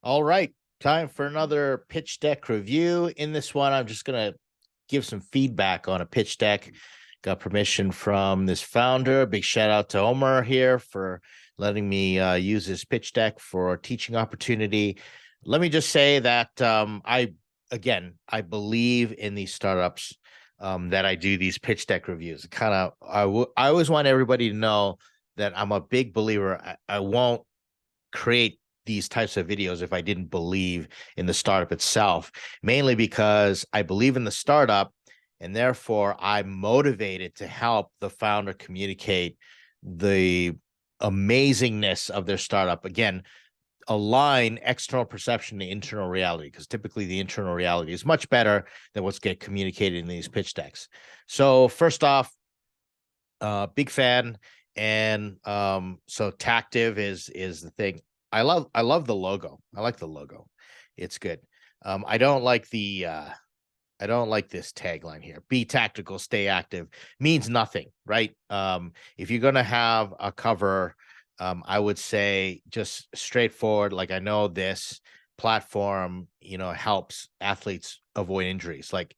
All right, time for another pitch deck review. In this one, I'm just going to give some feedback on a pitch deck. Got permission from this founder. Big shout out to Omar here for letting me use his pitch deck for a teaching opportunity. Let me just say that I believe in these startups that I do these pitch deck reviews. I always want everybody to know that I'm a big believer. I won't create these types of videos if I didn't believe in the startup itself, mainly because I believe in the startup and therefore I'm motivated to help the founder communicate the amazingness of their startup. Again, align external perception to internal reality, because typically the internal reality is much better than what's get communicated in these pitch decks. So first off, big fan. And so Tactive is the thing. I love the logo. I like the logo. It's good. I don't like this tagline here. Be tactical, stay active means nothing, right? If you're gonna have a cover, I would say just straightforward. Like, I know this platform, helps athletes avoid injuries. Like,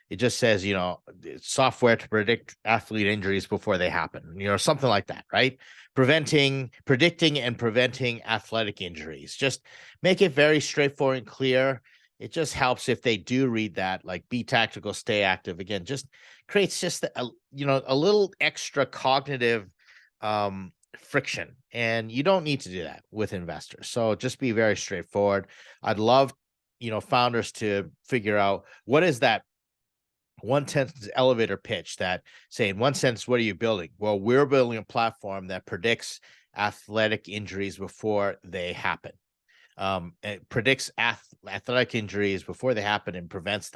it just says, it's software to predict athlete injuries before they happen, something like that, right? Predicting and preventing athletic injuries. Just make it very straightforward and clear. It just helps if they do read that, like, be tactical, stay active. Again, just creates just a little extra cognitive friction, and you don't need to do that with investors. So just be very straightforward. I'd love, founders to figure out what is that one sentence elevator pitch that say, in one sentence, what are you building? Well, we're building a platform that predicts athletic injuries before they happen. It predicts athletic injuries before they happen and predicts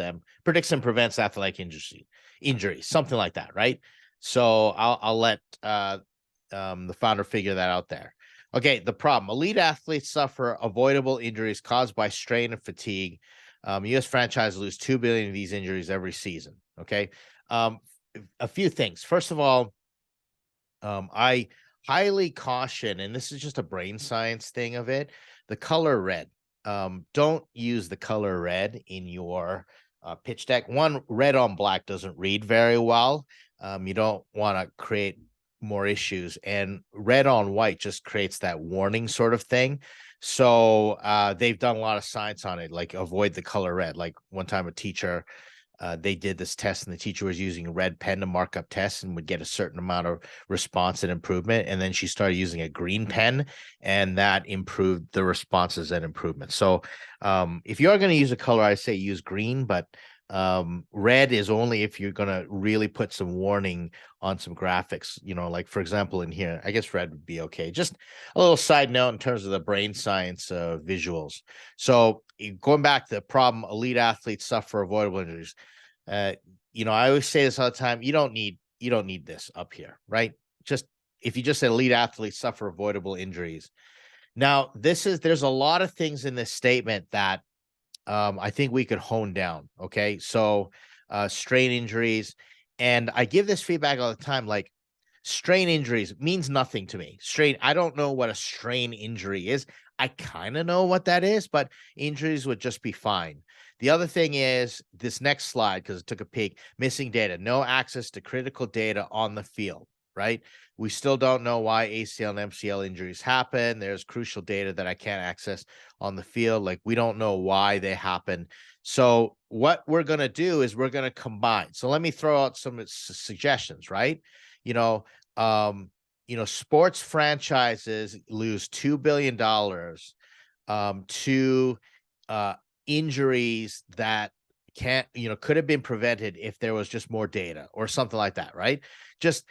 and prevents athletic injuries, something like that, right? So I'll let the founder figure that out there. Okay, the problem: elite athletes suffer avoidable injuries caused by strain and fatigue. U.S. franchises lose $2 billion of these injuries every season. Okay, a few things. First of all, I highly caution, and this is just a brain science thing of it, the color red. Don't use the color red in your pitch deck. One, red on black doesn't read very well. You don't want to create more issues, and red on white just creates that warning sort of thing. So they've done a lot of science on it, like avoid the color red. Like, one time a teacher, they did this test and the teacher was using a red pen to mark up tests and would get a certain amount of response and improvement. And then she started using a green pen, and that improved the responses and improvement. So if you're going to use a color, I say use green, but red is only if you're going to really put some warning on some graphics, like, for example, in here, I guess red would be okay. Just a little side note in terms of the brain science visuals. So going back to the problem, elite athletes suffer avoidable injuries. I always say this all the time. You don't need this up here, right? Just if you just said elite athletes suffer avoidable injuries. Now, there's a lot of things in this statement that I think we could hone down. Okay, so strain injuries, and I give this feedback all the time. Like, strain injuries means nothing to me. I don't know what a strain injury is. I kind of know what that is, but injuries would just be fine. The other thing is this next slide, because it took a peek: missing data, no access to critical data on the field, right? We still don't know why ACL and MCL injuries happen. There's crucial data that I can't access on the field. Like, we don't know why they happen. So what we're going to do is we're going to combine. So let me throw out some suggestions, right? Sports franchises lose $2 billion to injuries that could have been prevented if there was just more data or something like that, right? Just,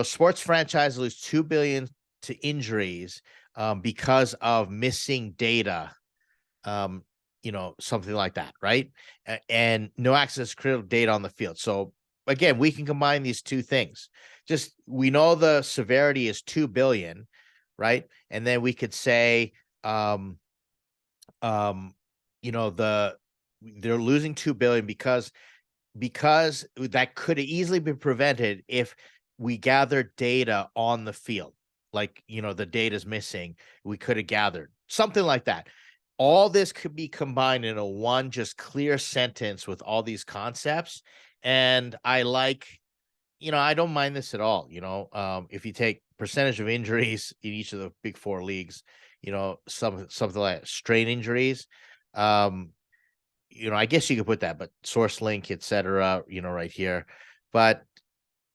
sports franchises lose $2 billion to injuries because of missing data, something like that, right? And no access to critical data on the field. So again, we can combine these two things. Just, we know the severity is 2 billion, right? And then we could say, they're losing 2 billion because that could easily be prevented if we gathered data on the field. Like, the data is missing, we could have gathered something like that. all this could be combined in a one just clear sentence with all these concepts. And I like, I don't mind this at all. If you take percentage of injuries in each of the big four leagues, something like strain injuries, I guess you could put that, but source link, etc., right here. But,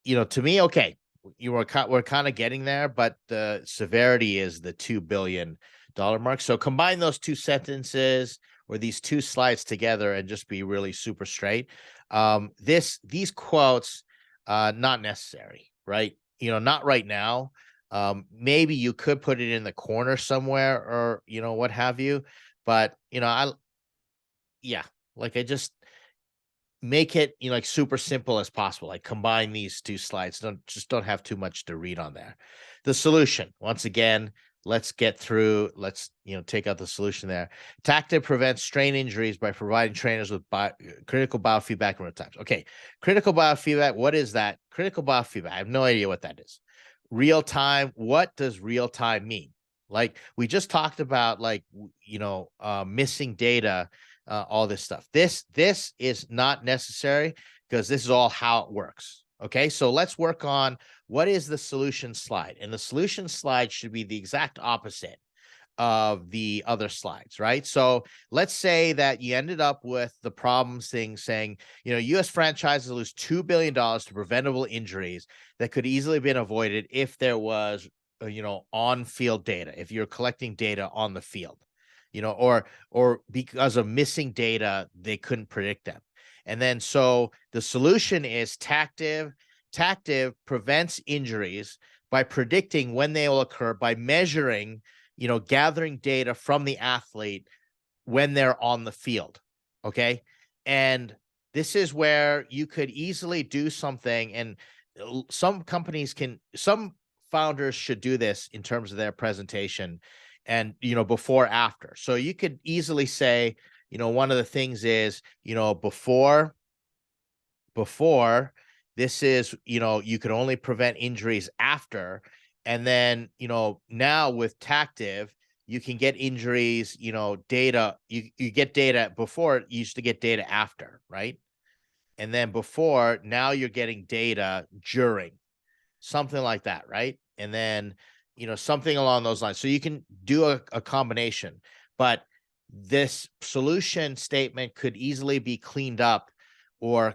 to me, okay, we're kind of getting there, but the severity is the $2 billion mark. So combine those two sentences or these two slides together and just be really super straight. These quotes, not necessary, right? Not right now. Maybe you could put it in the corner somewhere or, what have you, but, I just make it, like super simple as possible. Like combine these two slides. Don't have too much to read on there. The solution, once again, let's get through. Let's, take out the solution there. Tactic prevents strain injuries by providing trainers with critical biofeedback in real time. Okay. Critical biofeedback. What is that? Critical biofeedback. I have no idea what that is. Real time. What does real time mean? Like we just talked about, missing data, all this stuff. This is not necessary because this is all how it works. Okay, so let's work on what is the solution slide. And the solution slide should be the exact opposite of the other slides, right? So let's say that you ended up with the problems thing saying, U.S. franchises lose $2 billion to preventable injuries that could easily have been avoided if there was, on-field data, if you're collecting data on the field, or because of missing data, they couldn't predict them. And then so the solution is Tactive prevents injuries by predicting when they will occur by measuring, gathering data from the athlete when they're on the field. Okay. And this is where you could easily do something. And some founders should do this in terms of their presentation and, before, after. So you could easily say, one of the things is, before this is, you could only prevent injuries after. And then, now with Tactive, you can get injuries, data, you get data before, you used to get data after, right? And then before, now you're getting data during, something like that, right? And then, something along those lines. So you can do a combination, but this solution statement could easily be cleaned up or,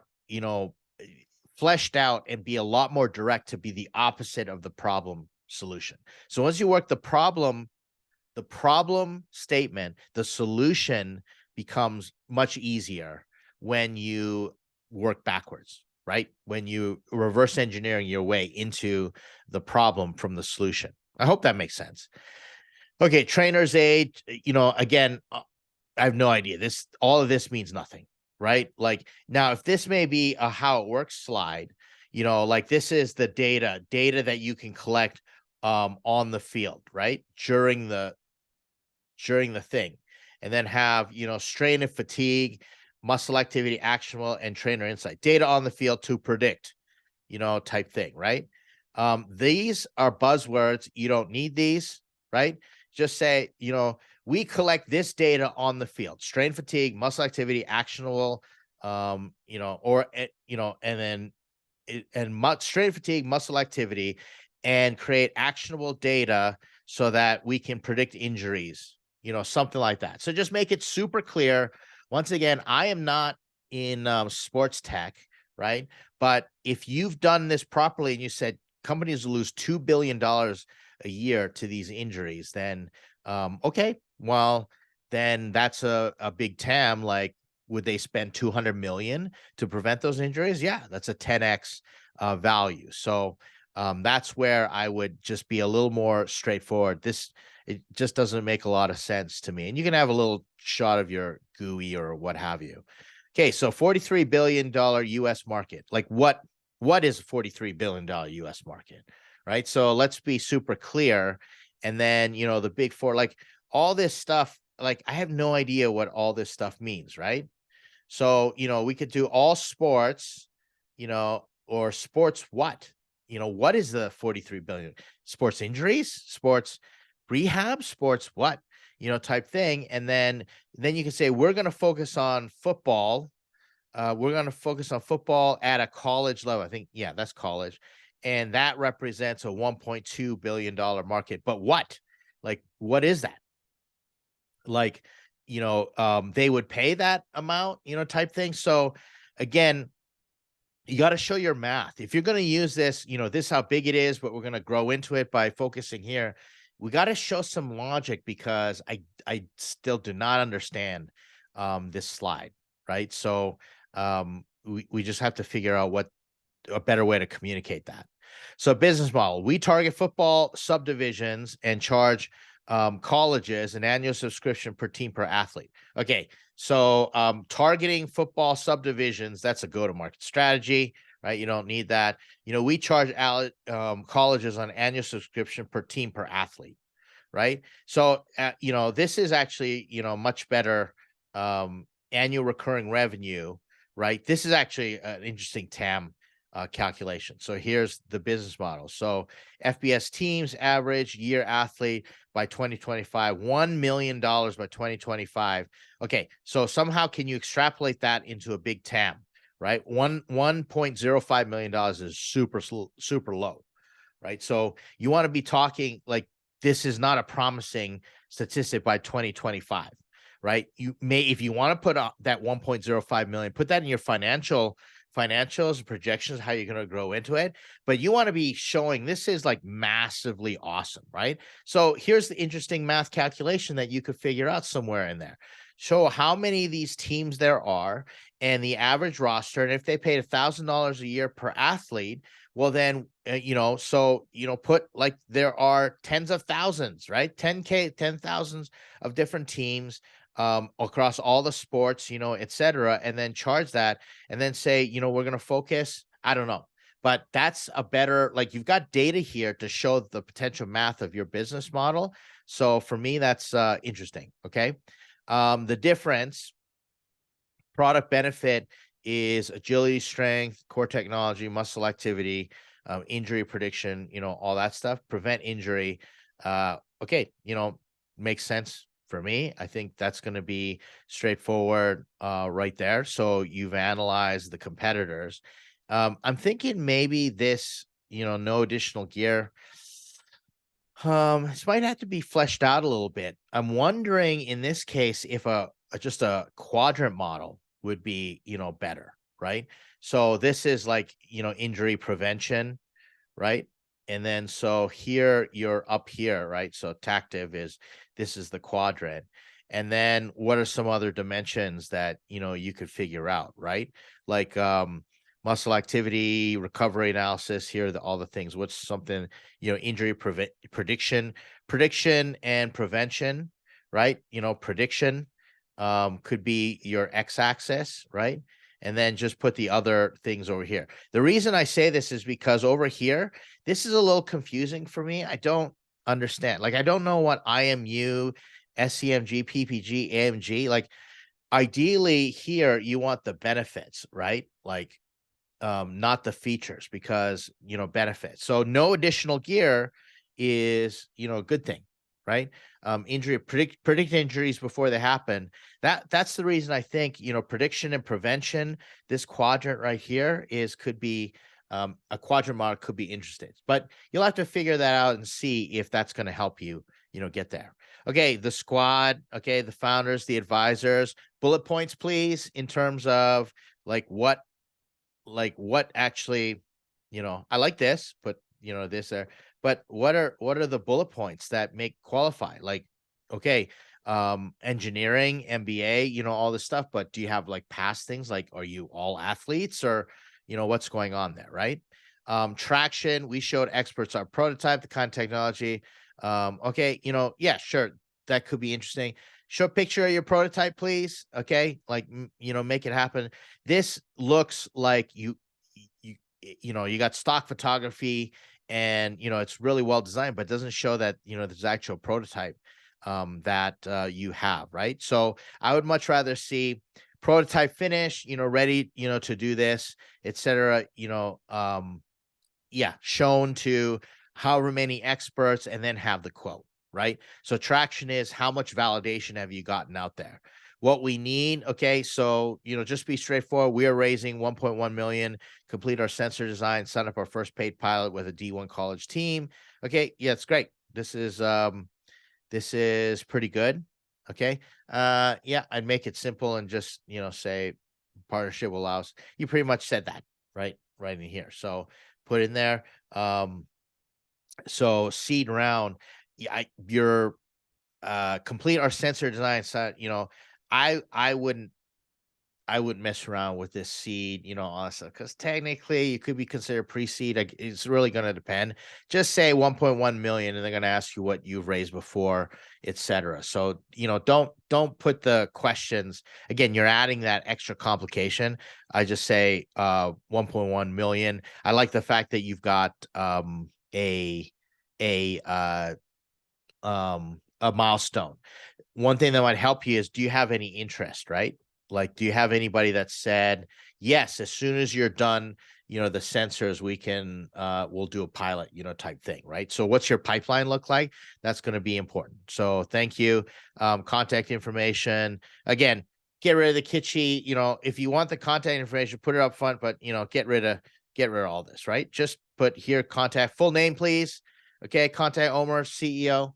fleshed out and be a lot more direct to be the opposite of the problem solution. So once you work the problem statement, the solution becomes much easier when you work backwards, right? When you reverse engineering your way into the problem from the solution. I hope that makes sense. Okay, trainer's aid, again, I have no idea. All of this means nothing, right? Like now, if this may be a how it works slide, like this is the data that you can collect on the field, right? During the thing, and then have, strain and fatigue, muscle activity, actionable, and trainer insight data on the field to predict, type thing, right? These are buzzwords. You don't need these, right? Just say, we collect this data on the field, strain, fatigue, muscle activity, actionable, and then strain, fatigue, muscle activity, and create actionable data so that we can predict injuries, something like that. So just make it super clear. Once again, I am not in sports tech, right? But if you've done this properly and you said companies lose $2 billion a year to these injuries, then okay, well, then that's a big TAM. Like, would they spend 200 million to prevent those injuries? Yeah, that's a 10x value. So that's where I would just be a little more straightforward. It just doesn't make a lot of sense to me. And you can have a little shot of your GUI or what have you. Okay, so $43 billion US market. Like what is a $43 billion US market, right? So let's be super clear. And then, the big four, like all this stuff, like I have no idea what all this stuff means, right? So, we could do all sports, or sports what? What is the 43 billion? Sports injuries, sports rehab, sports what? type thing. And then you can say, we're going to focus on football. We're going to focus on football at a college level. I think, yeah, that's college. And that represents a $1.2 billion market. But what? Like, what is that? Like, they would pay that amount, type thing. So again, you got to show your math. If you're going to use this, this is how big it is, but we're going to grow into it by focusing here. We got to show some logic, because I still do not understand this slide, right? So we just have to figure out what a better way to communicate that. So business model, we target football subdivisions and charge colleges an annual subscription per team per athlete. Okay, so targeting football subdivisions, that's a go-to-market strategy, right? You don't need that. We charge colleges on annual subscription per team per athlete, right? So, this is actually, much better annual recurring revenue, right? This is actually an interesting TAM calculation. So here's the business model. So FBS teams average year athlete by 2025, $1 million by 2025. Okay, so somehow can you extrapolate that into a big TAM, right? $1.05 million is super low, right? So you want to be talking like, this is not a promising statistic by 2025, right? You may, if you want to put that 1.05 million, put that in your financials and projections, how you're going to grow into it. But you want to be showing this is like massively awesome, right? So here's the interesting math calculation that you could figure out somewhere in there. Show how many of these teams there are and the average roster. And if they paid $1,000 a year per athlete, well, then, put like there are tens of thousands, right? 10,000s of different teams across all the sports, et cetera, and then charge that and then say, we're going to focus. I don't know, but that's a better, like, you've got data here to show the potential math of your business model. So for me, that's interesting. Okay. The difference, product benefit is agility, strength, core technology, muscle activity, injury prediction, all that stuff, prevent injury. Okay. Makes sense for me. I think that's going to be straightforward right there. So you've analyzed the competitors. I'm thinking maybe this, no additional gear. This might have to be fleshed out a little bit. I'm wondering in this case if just a quadrant model would be, better, right? So this is like, injury prevention, right? And then so here you're up here, right? So tactive this is the quadrant. And then what are some other dimensions that, you could figure out, right? Like muscle activity, recovery analysis, here all the things. What's something, injury prediction and prevention, right? Prediction could be your x-axis, right? And then just put the other things over here. The reason I say this is because over here, this is a little confusing for me. I don't understand. Like, I don't know what IMU, SCMG, PPG, AMG, like, ideally here, you want the benefits, right? Like, not the features, because, benefits. So no additional gear is, a good thing, right? Predict injuries before they happen. That's the reason I think, prediction and prevention, this quadrant right here could be a quadrant model could be interesting, but you'll have to figure that out and see if that's going to help you, get there. Okay. The squad. Okay. The founders, the advisors, bullet points, please, in terms of what actually, I like this, but this there, but what are the bullet points that make qualify? Like, okay, engineering, MBA, all this stuff, but do you have like past things? Like, are you all athletes, or, what's going on there? Right. Traction. We showed experts our prototype, the kind of technology. Okay. Yeah, sure. That could be interesting. Show a picture of your prototype, please. Okay. Like, make it happen. This looks like you got stock photography and, it's really well designed, but it doesn't show that, there's actual prototype that you have, right? So I would much rather see prototype finish, ready, to do this, etc. Yeah, shown to however many experts, and then have the quote, right? So traction is how much validation have you gotten out there? What we need, okay, so, just be straightforward. We are raising 1.1 million, complete our sensor design, sign up our first paid pilot with a D1 college team. Okay, yeah, it's great. This is pretty good. Okay. Yeah, I'd make it simple and just, say partnership allows. You pretty much said that, right in here. So put in there. So seed round, you're complete our sensor design side, I wouldn't mess around with this seed, also, because technically you could be considered pre-seed. It's really going to depend. Just say 1.1 million, and they're going to ask you what you've raised before, etc. So, don't put the questions again. You're adding that extra complication. I just say 1.1 million. I like the fact that you've got a milestone. One thing that might help you is, do you have any interest, right? Like, do you have anybody that said, yes, as soon as you're done, the sensors, we can, we'll do a pilot, type thing, right? So what's your pipeline look like? That's going to be important. So thank you. Contact information. Again, get rid of the kitschy, if you want the contact information, put it up front, but, get rid of all this, right? Just put here, contact, full name, please. Okay. Contact Omer, CEO,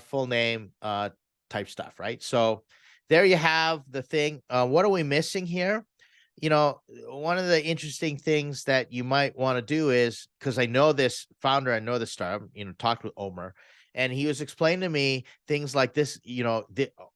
full name, type stuff, right? So there you have the thing. What are we missing here? One of the interesting things that you might want to do is, because I know this founder, I know the startup, talked with Omer, and he was explaining to me things like this,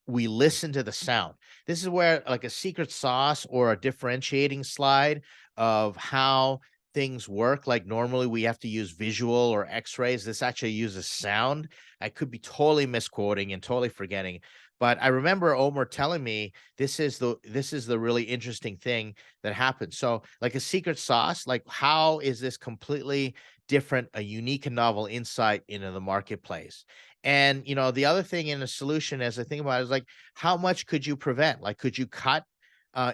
we listen to the sound. This is where, like, a secret sauce or a differentiating slide of how things work. Like, normally we have to use visual or x-rays. This actually uses sound. I could be totally misquoting and totally forgetting, but I remember Omer telling me this is the really interesting thing that happens. So, like, a secret sauce, like, how is this completely different, a unique and novel insight into the marketplace? And, the other thing in a solution, as I think about it, is like, how much could you prevent? Like, could you cut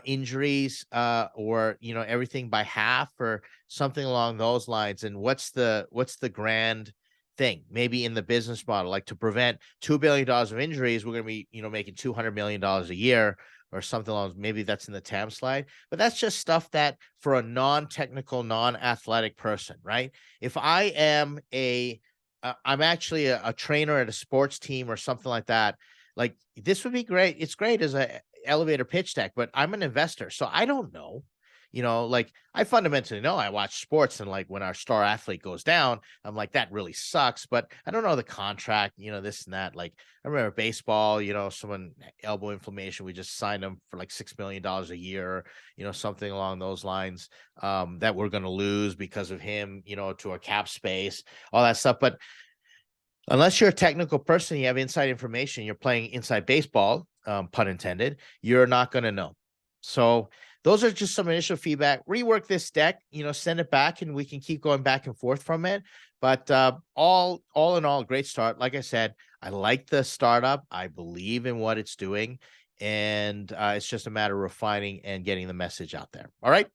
injuries, or, everything by half or something along those lines? And what's the grand thing maybe in the business model? Like, to prevent $2 billion of injuries, we're going to be, making $200 million a year or something along. Maybe that's in the TAM slide, but that's just stuff that for a non-technical, non-athletic person, right? If I am I'm actually a trainer at a sports team or something like that, like, this would be great. It's great as a elevator pitch deck, but I'm an investor, so I don't know. Like, I fundamentally know. I watch sports, and, like, when our star athlete goes down, I'm like, that really sucks, but I don't know the contract, this and that. Like, I remember baseball, someone elbow inflammation, we just signed him for like $6 million a year, something along those lines, that we're going to lose because of him, to a cap space, all that stuff. But unless you're a technical person, you have inside information, you're playing inside baseball, pun intended, you're not going to know. So those are just some initial feedback. Rework this deck, send it back, and we can keep going back and forth from it. But all in all, great start. Like I said, I like the startup. I believe in what it's doing. And it's just a matter of refining and getting the message out there. All right.